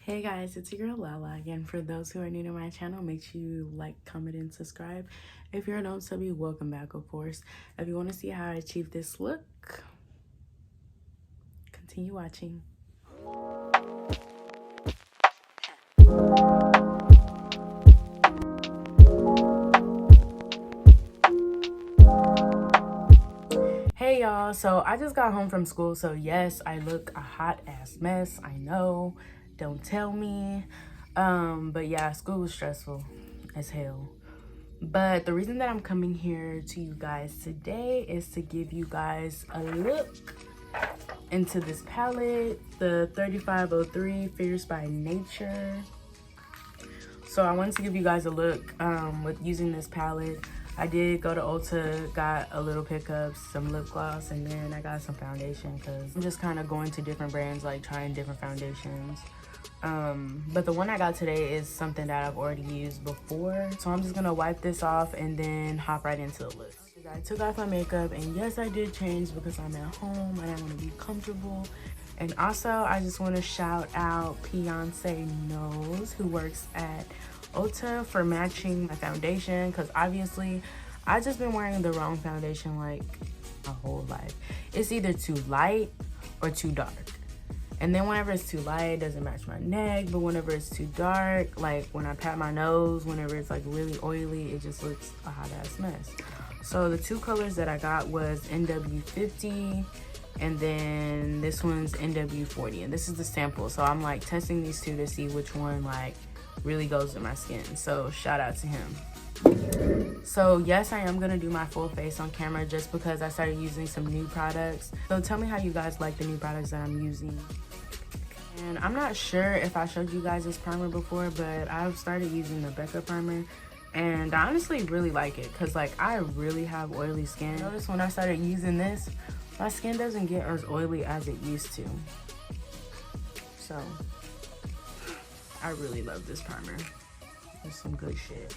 Hey guys, it's your girl Lala again. For those who are new to my channel, make sure you like, comment, and subscribe. If you're an old subby, welcome back, of course. If you want to see how I achieve this look, continue watching. Hey y'all, so I just got home from school, so yes, I look a hot ass mess. I know, don't tell me. But yeah, school was stressful as hell. But the reason that I'm coming here to you guys today is to give you guys a look into this palette, the 3503 Fierce by Nature. So I wanted to give you guys a look with using this palette. I did go to Ulta, got a little pickups, some lip gloss, and then I got some foundation because I'm just kind of going to different brands, like trying different foundations. But the one I got today is something that I've already used before. So I'm just gonna wipe this off and then hop right into the look. I took off my makeup, and yes, I did change because I'm at home and I want to be comfortable. And also, I just want to shout out Beyonce Knows, who works at Ulta, for matching my foundation, because obviously I just been wearing the wrong foundation like my whole life. It's either too light or too dark. And then whenever it's too light, it doesn't match my neck. But whenever it's too dark, like when I pat my nose, whenever it's like really oily, it just looks a hot ass mess. So the two colors that I got was NW50, and then this one's NW40. And this is the sample. So I'm like testing these two to see which one like really goes to my skin. So shout out to him. So yes, I am gonna do my full face on camera just because I started using some new products. So tell me how you guys like the new products that I'm using. And I'm not sure if I showed you guys this primer before, but I've started using the Becca primer, and I honestly really like it because like I really have oily skin. Notice when I started using this, my skin doesn't get as oily as it used to. So I really love this primer. It's some good shit.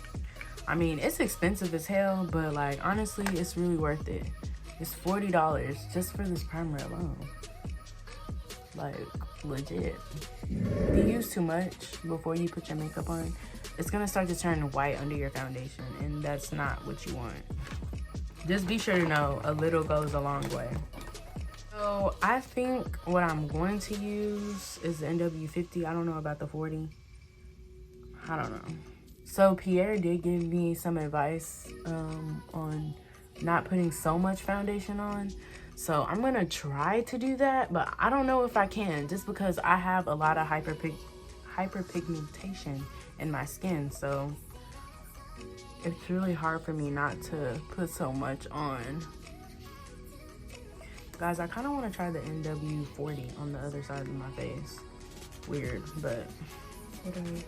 I mean, it's expensive as hell, but like honestly, it's really worth it. It's $40 just for this primer alone. Like legit. If you use too much before you put your makeup on, it's gonna start to turn white under your foundation, and that's not what you want. Just be sure to know a little goes a long way. So I think what I'm going to use is the NW50. I don't know about the 40. I don't know. So Pierre did give me some advice on not putting so much foundation on. So I'm gonna try to do that, but I don't know if I can, just because I have a lot of hyperpigmentation in my skin. So it's really hard for me not to put so much on. Guys, I kind of want to try the NW40 on the other side of my face. Weird, but what else?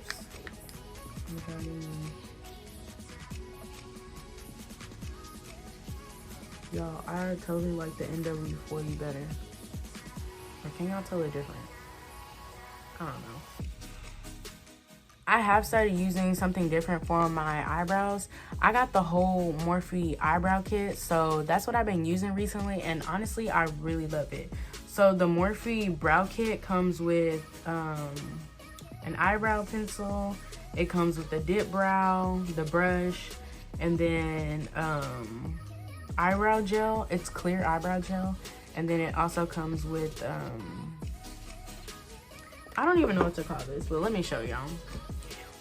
Y'all, I totally like the NW40 better. Or can y'all tell it different? I don't know. I have started using something different for my eyebrows. I got the whole Morphe eyebrow kit, so that's what I've been using recently, and honestly, I really love it. So the Morphe brow kit comes with an eyebrow pencil. It comes with the dip brow, the brush, and then eyebrow gel. It's clear eyebrow gel. And then it also comes with I don't even know what to call this, but let me show y'all.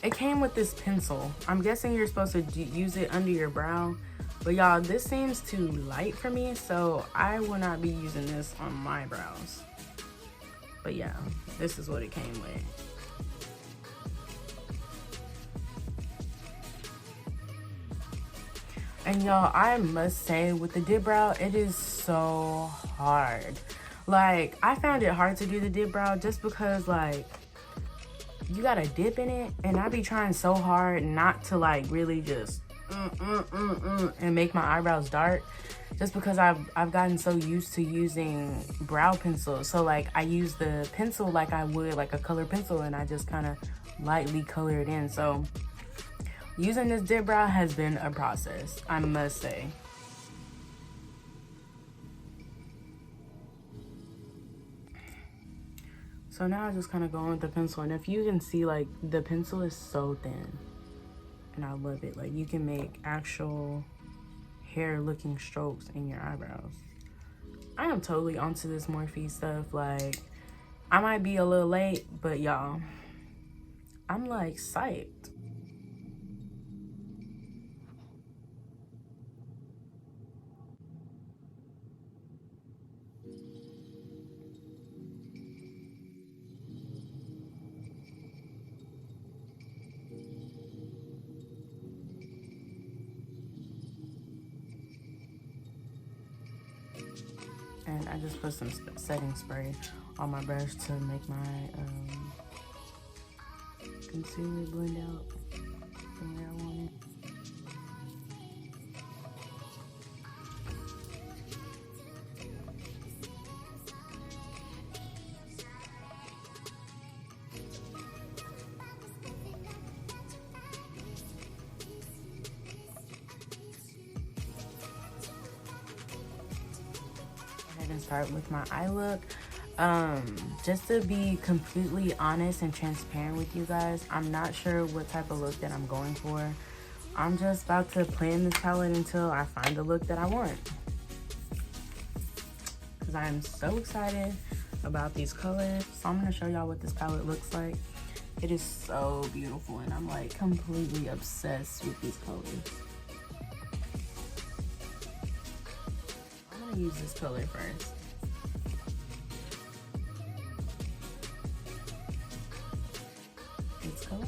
It came with this pencil. I'm guessing you're supposed to use it under your brow, but y'all, this seems too light for me, so I will not be using this on my brows. But yeah, this is what it came with. And y'all, I must say, with the dip brow, it is so hard. Like, I found it hard to do the dip brow just because, like, you gotta dip in it, and I be trying so hard not to, like, really just and make my eyebrows dark, just because I've gotten so used to using brow pencils. So, like, I use the pencil like I would, like, a color pencil, and I just kind of lightly color it in. So using this dip brow has been a process, I must say. So now I just kind of go on with the pencil, and if you can see, like, the pencil is so thin, and I love it. Like, you can make actual hair looking strokes in your eyebrows. I am totally onto this Morphe stuff. Like, I might be a little late, but y'all, I'm like psyched. And I just put some setting spray on my brush to make my concealer blend out the way I want it. And start with my eye look. Just to be completely honest and transparent with you guys, I'm not sure what type of look that I'm going for. I'm just about to plan this palette until I find the look that I want, because I am so excited about these colors. So I'm going to show y'all what this palette looks like. It is so beautiful, and I'm like completely obsessed with these colors. I'm gonna use this color first. This color.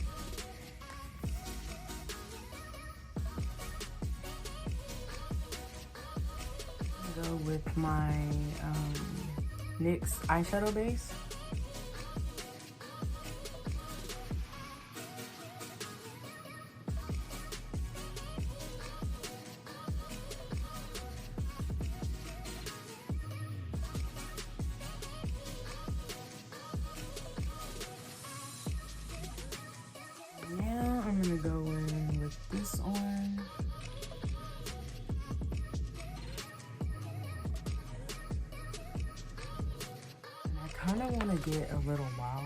I'll go with my NYX eyeshadow base. I'm gonna go in with this on. And I kind of want to get a little wow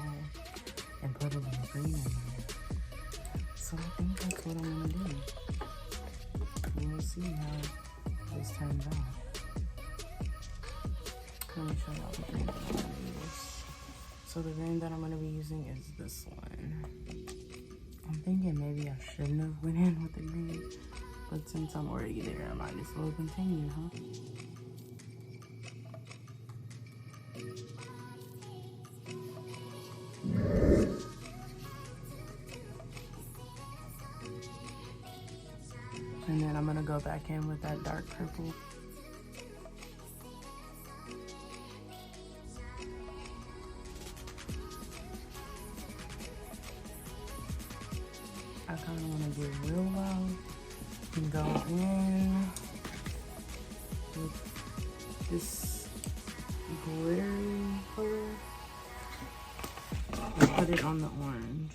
and put a little green in there. So I think that's what I'm gonna do. We'll see how this turns out. Let me show y'all the green that I'm gonna use. So the green that I'm gonna be using is this one. I'm thinking maybe I shouldn't have went in with the green, but since I'm already there, I might as well continue, huh? And then I'm gonna go back in with that dark purple. I kind of want to get real low and go in with this glittery color and put it on the orange.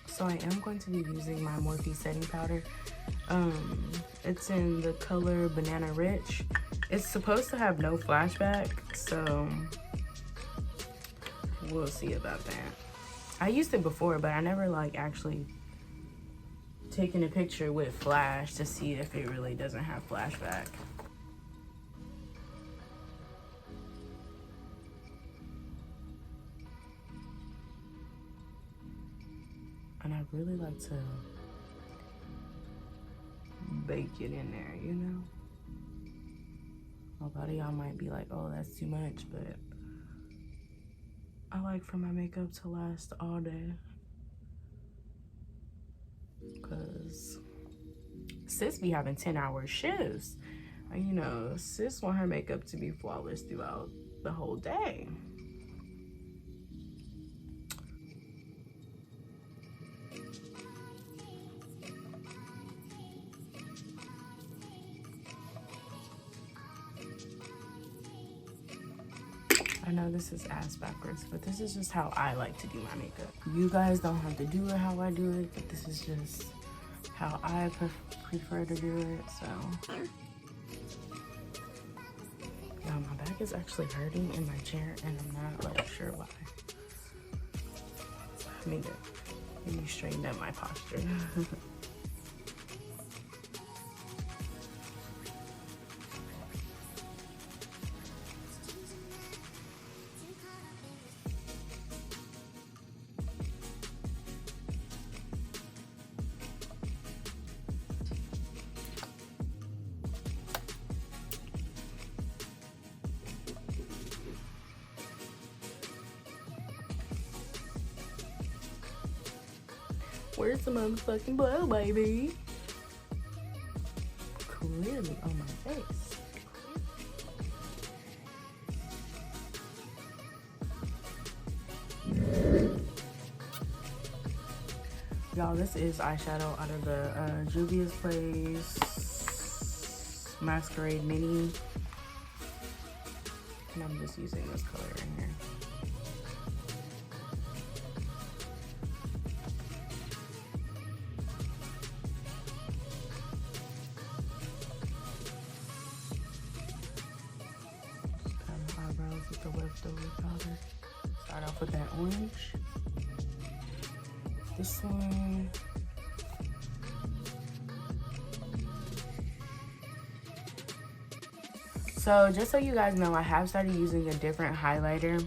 So I am going to be using my Morphe setting powder. It's in the color Banana Rich. It's supposed to have no flashback, so we'll see about that. I used it before, but I never like actually taking a picture with flash to see if it really doesn't have flashback. And I really like to bake it in there, you know? A lot of y'all might be like, oh, that's too much, but I like for my makeup to last all day. Because sis be having 10-hour shifts. And, you know, sis want her makeup to be flawless throughout the whole day. I know this is ass backwards, but this is just how I like to do my makeup. You guys don't have to do it how I do it, but this is just how I prefer to do it, so. Y'all, my back is actually hurting in my chair, and I'm not like sure why. I need to straighten up my posture. Where's the motherfucking blow, baby? Clearly on my face. Y'all, this is eyeshadow out of the Juvia's Place Masquerade Mini. And I'm just using this color in here. With the leftover powder. Start off with that orange. This one. So just so you guys know, I have started using a different highlighter,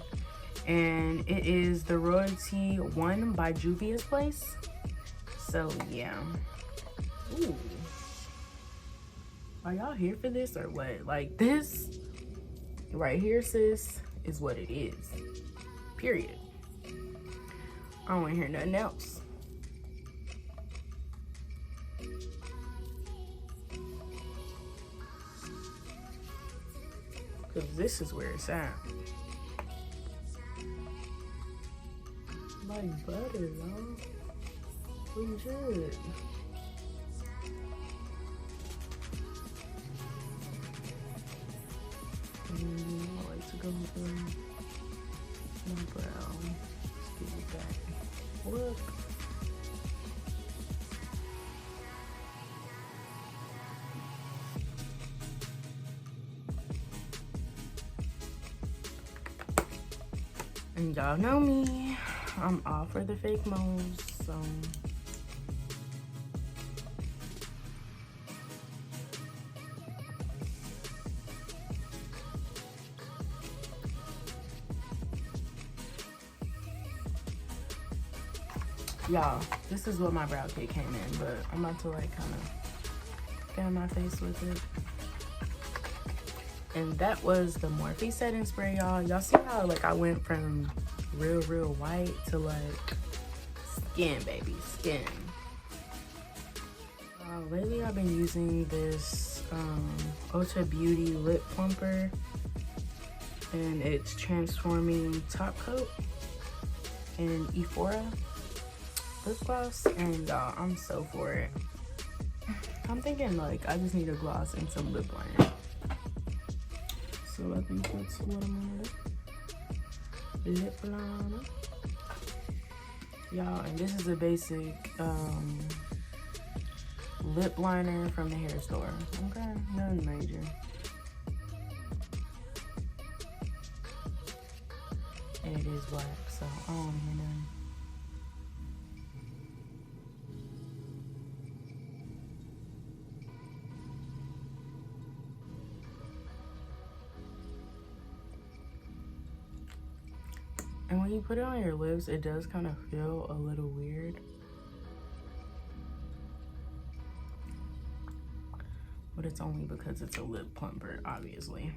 and it is the Royalty 1 by Juvia's Place. So yeah. Ooh. Are y'all here for this or what? Like this right here, sis, is what it is. Period. I don't want to hear nothing else. Because this is where it's at. Like butter, y'all. Legit. I like to go with my brow. Let's give it that look. And y'all know me. I'm all for the fake moles, so. Y'all, this is what my brow kit came in, but I'm about to like kind of get on my face with it. And that was the Morphe setting spray, y'all. Y'all see how like I went from real white to like skin, baby, skin. Lately I've been using this Ulta Beauty lip plumper, and it's transforming top coat in Euphoria lip gloss, and I'm so for it. I'm thinking like I just need a gloss and some lip liner, so I think that's what I'm gonna do. Lip liner, y'all, and this is a basic lip liner from the hair store. Okay, nothing major. And it is black, so I don't hear nothing. And when you put it on your lips, it does kind of feel a little weird. But it's only because it's a lip plumper, obviously.